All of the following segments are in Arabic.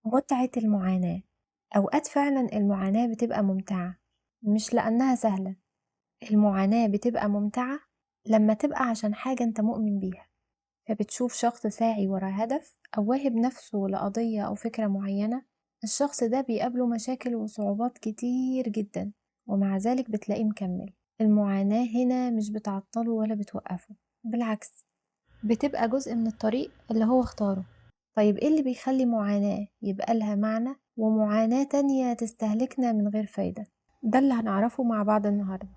متعة المعاناة. أوقات فعلا المعاناة بتبقى ممتعة، مش لأنها سهلة. المعاناة بتبقى ممتعة لما تبقى عشان حاجة انت مؤمن بيها، فبتشوف شخص ساعي ورا هدف أو واهب نفسه لقضية أو فكرة معينة. الشخص ده بيقابله مشاكل وصعوبات كتير جدا، ومع ذلك بتلاقيه مكمل. المعاناة هنا مش بتعطله ولا بتوقفه، بالعكس، بتبقى جزء من الطريق اللي هو اختاره. طيب ايه اللي بيخلي معاناة يبقى لها معنى ومعاناة تانية تستهلكنا من غير فايدة؟ ده اللي هنعرفه مع بعض النهاردة.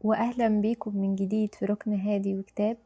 وأهلا بيكم من جديد في ركن هادي وكتاب،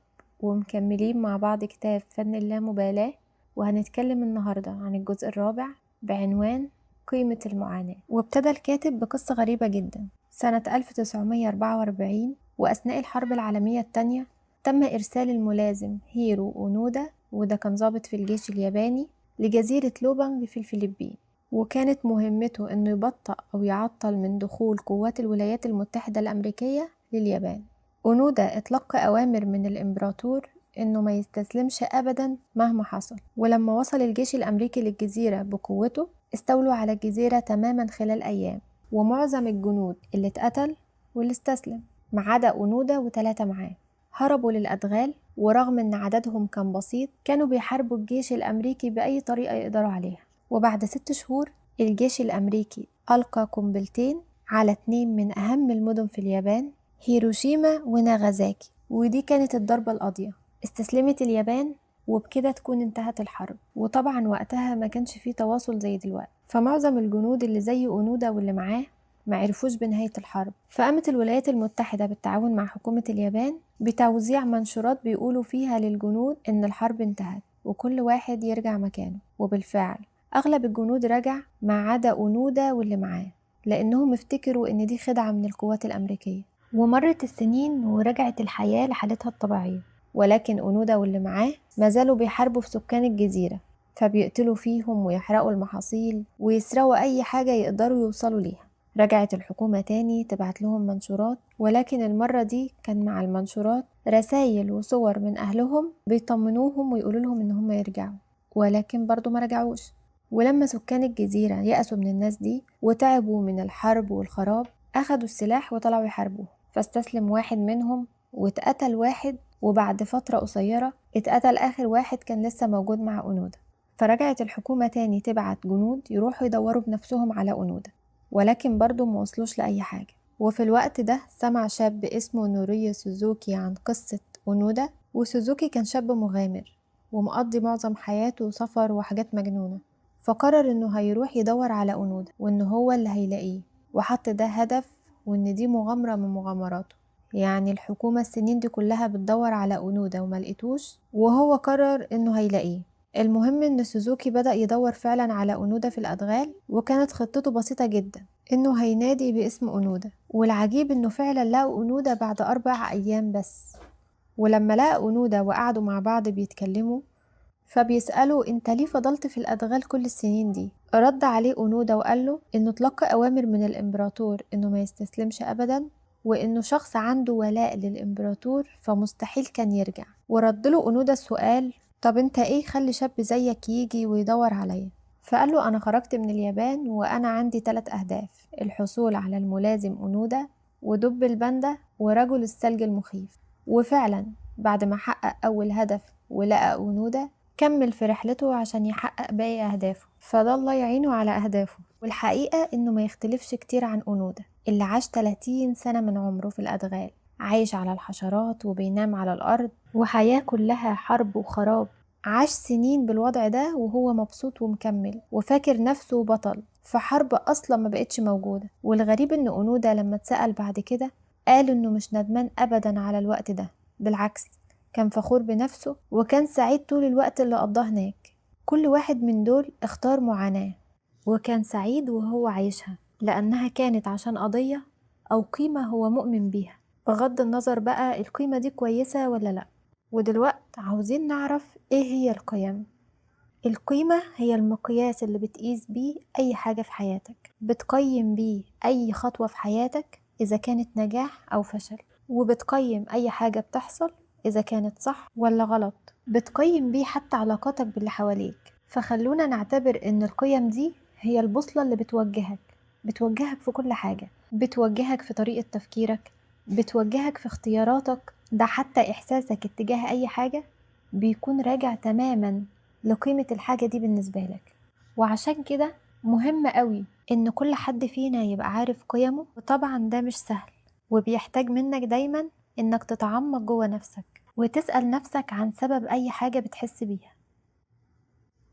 ومكملين مع بعض كتاب فن اللامبالاة. وهنتكلم النهاردة عن الجزء الرابع بعنوان قيمة المعاناة. وابتدى الكاتب بقصة غريبة جدا. سنة 1944 وأثناء الحرب العالمية التانية تم إرسال الملازم هيرو أونودا، وده كان ضابط في الجيش الياباني، لجزيرة لوبانج في الفلبين. وكانت مهمته إنه يبطئ أو يعطل من دخول قوات الولايات المتحدة الأمريكية لليابان. أونودا اتلقى أوامر من الإمبراطور إنه ما يستسلمش أبدا مهما حصل. ولما وصل الجيش الأمريكي للجزيرة بقوته، استولوا على الجزيرة تماما خلال أيام، ومعظم الجنود اللي اتقتل واللي استسلم ما عدا أونودا وثلاثة معاه هربوا للأدغال. ورغم إن عددهم كان بسيط، كانوا بيحاربوا الجيش الأمريكي بأي طريقة يقدروا عليها. وبعد 6 شهور الجيش الأمريكي ألقى قنبلتين على 2 من أهم المدن في اليابان، هيروشيما وناغازاكي. ودي كانت الضربة القاضية. استسلمت اليابان، وبكده تكون انتهت الحرب. وطبعا وقتها ما كانش فيه تواصل زي دلوقتي، فمعظم الجنود اللي زي أونودا واللي معاه ما عرفوش بنهاية الحرب. فقامت الولايات المتحدة بالتعاون مع حكومة اليابان بتوزيع منشورات بيقولوا فيها للجنود إن الحرب انتهت وكل واحد يرجع مكانه. وبالفعل أغلب الجنود رجع ما عدا أونودا واللي معاه، لأنهم افتكروا إن دي خدعة من القوات الأمريكية. ومرت السنين ورجعت الحياة لحالتها الطبيعية، ولكن أونودا واللي معاه ما زالوا بيحاربوا في سكان الجزيرة، فبيقتلوا فيهم ويحرقوا المحاصيل ويسرقوا أي حاجة يقدروا يوصلوا ليها. رجعت الحكومة تاني تبعت لهم منشورات، ولكن المرة دي كان مع المنشورات رسايل وصور من أهلهم بيطمنوهم ويقولوا لهم إن هم يرجعوا، ولكن برضو ما رجعوش. ولما سكان الجزيرة يأسوا من الناس دي وتعبوا من الحرب والخراب، أخدوا السلاح وطلعوا يحاربوه. فاستسلم واحد منهم واتقتل واحد، وبعد فترة قصيرة اتقتل آخر واحد كان لسه موجود مع أونودا. فرجعت الحكومة تاني تبعت جنود يروحوا يدوروا بنفسهم على أونودا، ولكن برضو موصلوش لأي حاجة. وفي الوقت ده سمع شاب اسمه نوريو سوزوكي عن قصة أونودا. وسوزوكي كان شاب مغامر ومقضي معظم حياته سفر وحاجات مجنونة، فقرر انه هيروح يدور على أونودا وان هو اللي هيلاقيه، وحط ده هدف وان دي مغامرة من مغامراته. يعني الحكومة السنين دي كلها بتدور على أونودا وما لقيتوش، وهو قرر انه هيلاقيه. المهم ان سوزوكي بدأ يدور فعلا على أونودا في الأدغال، وكانت خطته بسيطة جدا، انه هينادي باسم أونودا. والعجيب انه فعلا لقوا أونودا بعد 4 أيام بس. ولما لقى أونودا وقعدوا مع بعض بيتكلموا، فبيسأله انت ليه فضلت في الأدغال كل السنين دي؟ رد عليه أونودا وقال له انه تلقى أوامر من الإمبراطور انه ما يستسلمش أبدا، وانه شخص عنده ولاء للإمبراطور فمستحيل كان يرجع. ورد له أونودا السؤال، طب انت ايه خلي شاب زيك يجي ويدور عليا؟ فقال له انا خرجت من اليابان وانا عندي 3 أهداف: الحصول على الملازم أونودا، ودب الباندا، ورجل الثلج المخيف. وفعلا بعد ما حقق أول هدف ولقى أونودا، كمل في رحلته عشان يحقق باقي أهدافه، فده الله يعينه على أهدافه. والحقيقة إنه ما يختلفش كتير عن أونودا اللي عاش 30 سنة من عمره في الأدغال، عايش على الحشرات وبينام على الأرض، وحياة كلها حرب وخراب. عاش سنين بالوضع ده وهو مبسوط ومكمل وفاكر نفسه بطل في حرب أصلا ما بقتش موجودة. والغريب إن أونودا لما اتسأل بعد كده قال إنه مش ندمان أبدا على الوقت ده، بالعكس كان فخور بنفسه وكان سعيد طول الوقت اللي قضاه هناك. كل واحد من دول اختار معاناة وكان سعيد وهو عايشها، لأنها كانت عشان قضية أو قيمة هو مؤمن بيها، بغض النظر بقى القيمة دي كويسة ولا لأ. ودلوقت عاوزين نعرف ايه هي القيم. القيمة هي المقياس اللي بتقيس بيه أي حاجة في حياتك، بتقيم بيه أي خطوة في حياتك إذا كانت نجاح أو فشل، وبتقيم أي حاجة بتحصل إذا كانت صح ولا غلط. بتقيم بيه حتى علاقاتك باللي حواليك، فخلونا نعتبر إن القيم دي هي البوصلة اللي بتوجهك في كل حاجة، بتوجهك في طريقة تفكيرك، بتوجهك في اختياراتك، ده حتى إحساسك اتجاه أي حاجة بيكون راجع تماما لقيمة الحاجة دي بالنسبة لك. وعشان كده مهم قوي إن كل حد فينا يبقى عارف قيمه، وطبعا ده مش سهل وبيحتاج منك دايما إنك تتعمق جوه نفسك وتسأل نفسك عن سبب أي حاجة بتحس بيها.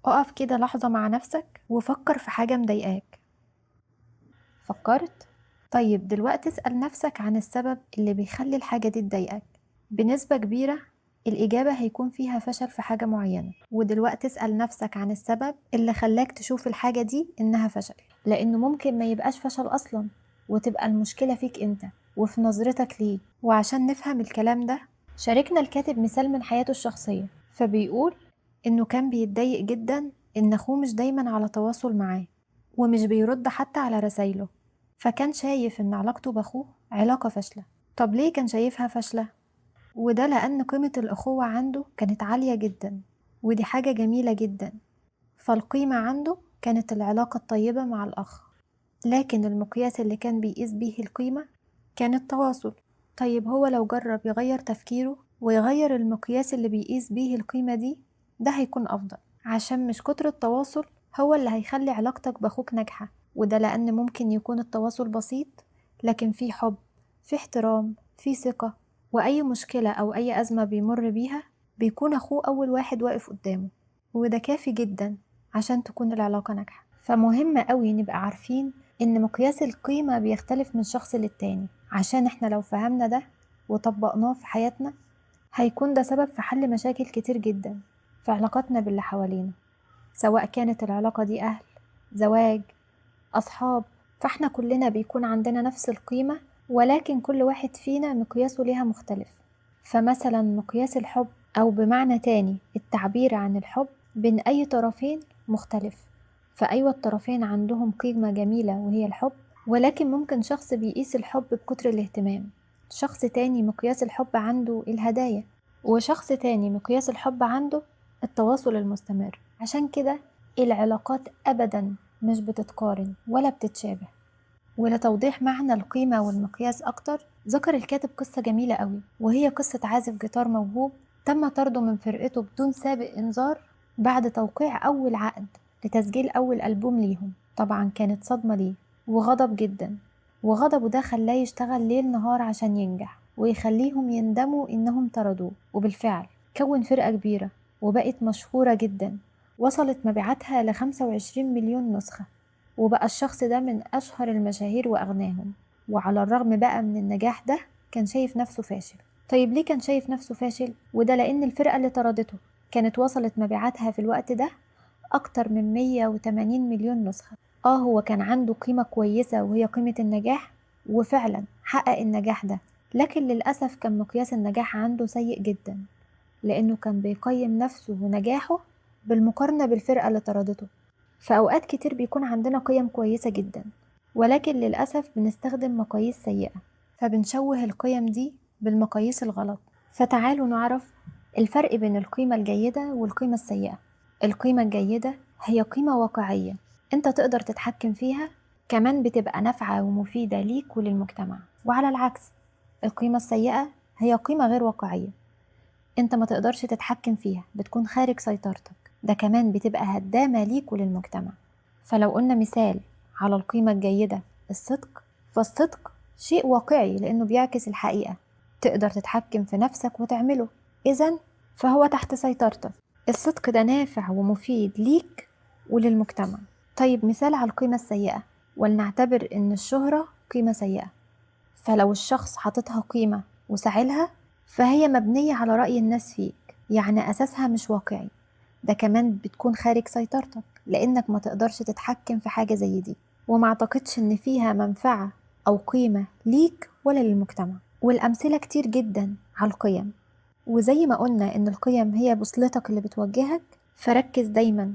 اقف كده لحظة مع نفسك وفكر في حاجة مضايقاك. فكرت؟ طيب دلوقتي اسأل نفسك عن السبب اللي بيخلي الحاجة دي تضايقك. بنسبة كبيرة الإجابة هيكون فيها فشل في حاجة معينة، ودلوقتي اسأل نفسك عن السبب اللي خلاك تشوف الحاجة دي إنها فشل، لأنه ممكن ما يبقاش فشل أصلا وتبقى المشكلة فيك أنت وفي نظرتك ليه. وعشان نفهم الكلام ده شاركنا الكاتب مثال من حياته الشخصية، فبيقول إنه كان بيتضايق جدا إن أخوه مش دايما على تواصل معاه ومش بيرد حتى على رسايله، فكان شايف إن علاقته بأخوه علاقة فاشلة. طب ليه كان شايفها فاشلة؟ وده لأن قيمة الأخوة عنده كانت عالية جدا، ودي حاجة جميلة جدا، فالقيمة عنده كانت العلاقة الطيبة مع الأخ، لكن المقياس اللي كان بيقيس بيه القيمة كان التواصل. طيب هو لو جرب يغير تفكيره ويغير المقياس اللي بيقيس بيه القيمة دي، ده هيكون أفضل، عشان مش كتر التواصل هو اللي هيخلي علاقتك بأخوك ناجحة، وده لأن ممكن يكون التواصل بسيط لكن في حب، في احترام، في ثقة، وأي مشكلة أو أي أزمة بيمر بيها بيكون أخوه أول واحد واقف قدامه، وده كافي جدا عشان تكون العلاقة ناجحة. فمهم قوي نبقى عارفين إن مقياس القيمة بيختلف من شخص للتاني، عشان إحنا لو فهمنا ده وطبقناه في حياتنا هيكون ده سبب في حل مشاكل كتير جدا في علاقاتنا باللي حوالينا، سواء كانت العلاقة دي أهل، زواج، أصحاب. فإحنا كلنا بيكون عندنا نفس القيمة، ولكن كل واحد فينا مقياسه ليها مختلف. فمثلا مقياس الحب، أو بمعنى تاني التعبير عن الحب بين أي طرفين مختلف، فأيوة الطرفين عندهم قيمة جميلة وهي الحب، ولكن ممكن شخص بيقيس الحب بكتر الاهتمام، شخص تاني مقياس الحب عنده الهدايا، وشخص تاني مقياس الحب عنده التواصل المستمر. عشان كده العلاقات أبدا مش بتتقارن ولا بتتشابه. ولتوضيح معنى القيمة والمقياس أكتر، ذكر الكاتب قصة جميلة قوي، وهي قصة عازف جيتار موهوب تم طرده من فرقته بدون سابق إنذار بعد توقيع أول عقد لتسجيل أول ألبوم ليهم. طبعا كانت صدمة ليه وغضب جدا، وغضبه ده خلاه يشتغل ليل نهار عشان ينجح ويخليهم يندموا إنهم طردوه. وبالفعل كون فرقة كبيرة وبقت مشهورة جدا، وصلت مبيعاتها ل25 مليون نسخة، وبقى الشخص ده من أشهر المشاهير وأغناهم. وعلى الرغم بقى من النجاح ده كان شايف نفسه فاشل. طيب ليه كان شايف نفسه فاشل؟ وده لأن الفرقة اللي طردته كانت وصلت مبيعاتها في الوقت ده أكتر من 180 مليون نسخة. هو كان عنده قيمة كويسة وهي قيمة النجاح، وفعلا حقق النجاح ده، لكن للأسف كان مقياس النجاح عنده سيء جدا، لأنه كان بيقيم نفسه ونجاحه بالمقارنة بالفرقة اللي طردته. فأوقات كتير بيكون عندنا قيم كويسة جدا، ولكن للأسف بنستخدم مقاييس سيئة، فبنشوه القيم دي بالمقاييس الغلط. فتعالوا نعرف الفرق بين القيمة الجيدة والقيمة السيئة. القيمة الجيدة هي قيمة واقعية انت تقدر تتحكم فيها، كمان بتبقى نافعة ومفيدة ليك وللمجتمع. وعلى العكس القيمة السيئة هي قيمة غير واقعية انت ما تقدرش تتحكم فيها، بتكون خارج سيطرتك، ده كمان بتبقى هدامة ليك وللمجتمع. فلو قلنا مثال على القيمة الجيدة الصدق، فالصدق شيء واقعي لأنه بيعكس الحقيقة، تقدر تتحكم في نفسك وتعمله، إذن فهو تحت سيطرتك. الصدق ده نافع ومفيد ليك وللمجتمع. طيب مثال على القيمة السيئة، ولنعتبر إن الشهرة قيمة سيئة، فلو الشخص حاططها قيمة وسعيلها فهي مبنية على رأي الناس فيك، يعني أساسها مش واقعي، ده كمان بتكون خارج سيطرتك لأنك ما تقدرش تتحكم في حاجة زي دي، وما اعتقدش إن فيها منفعة أو قيمة ليك ولا للمجتمع. والأمثلة كتير جدا على القيم، وزي ما قلنا إن القيم هي بوصلتك اللي بتوجهك، فركز دايما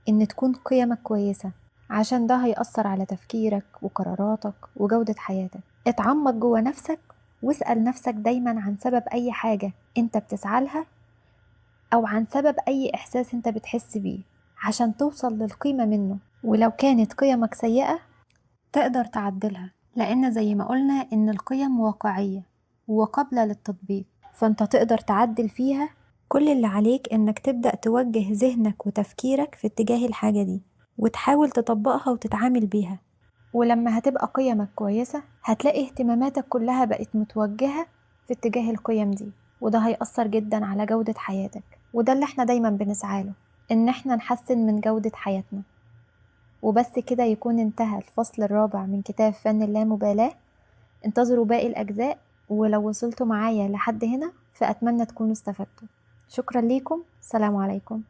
إن تكون قيمك كويسة، عشان ده هيأثر على تفكيرك وقراراتك وجودة حياتك. اتعمق جوه نفسك واسأل نفسك دايما عن سبب أي حاجة انت بتسعى لها، أو عن سبب أي إحساس انت بتحس بيه، عشان توصل للقيمة منه، ولو كانت قيمك سيئة تقدر تعدلها، لأن زي ما قلنا إن القيم واقعية وقابلة للتطبيق، فأنت تقدر تعدل فيها. كل اللي عليك إنك تبدأ توجه ذهنك وتفكيرك في اتجاه الحاجة دي وتحاول تطبقها وتتعامل بيها. ولما هتبقى قيمك كويسة هتلاقي اهتماماتك كلها بقت متوجهة في اتجاه القيم دي، وده هيأثر جدا على جودة حياتك، وده اللي احنا دايما بنسعاله، إن احنا نحسن من جودة حياتنا. وبس كده يكون انتهى الفصل الرابع من كتاب فن اللامبالاة. انتظروا باقي الأجزاء، ولو وصلتوا معايا لحد هنا فأتمنى تكونوا استفدتوا. شكرا ليكم، سلام عليكم.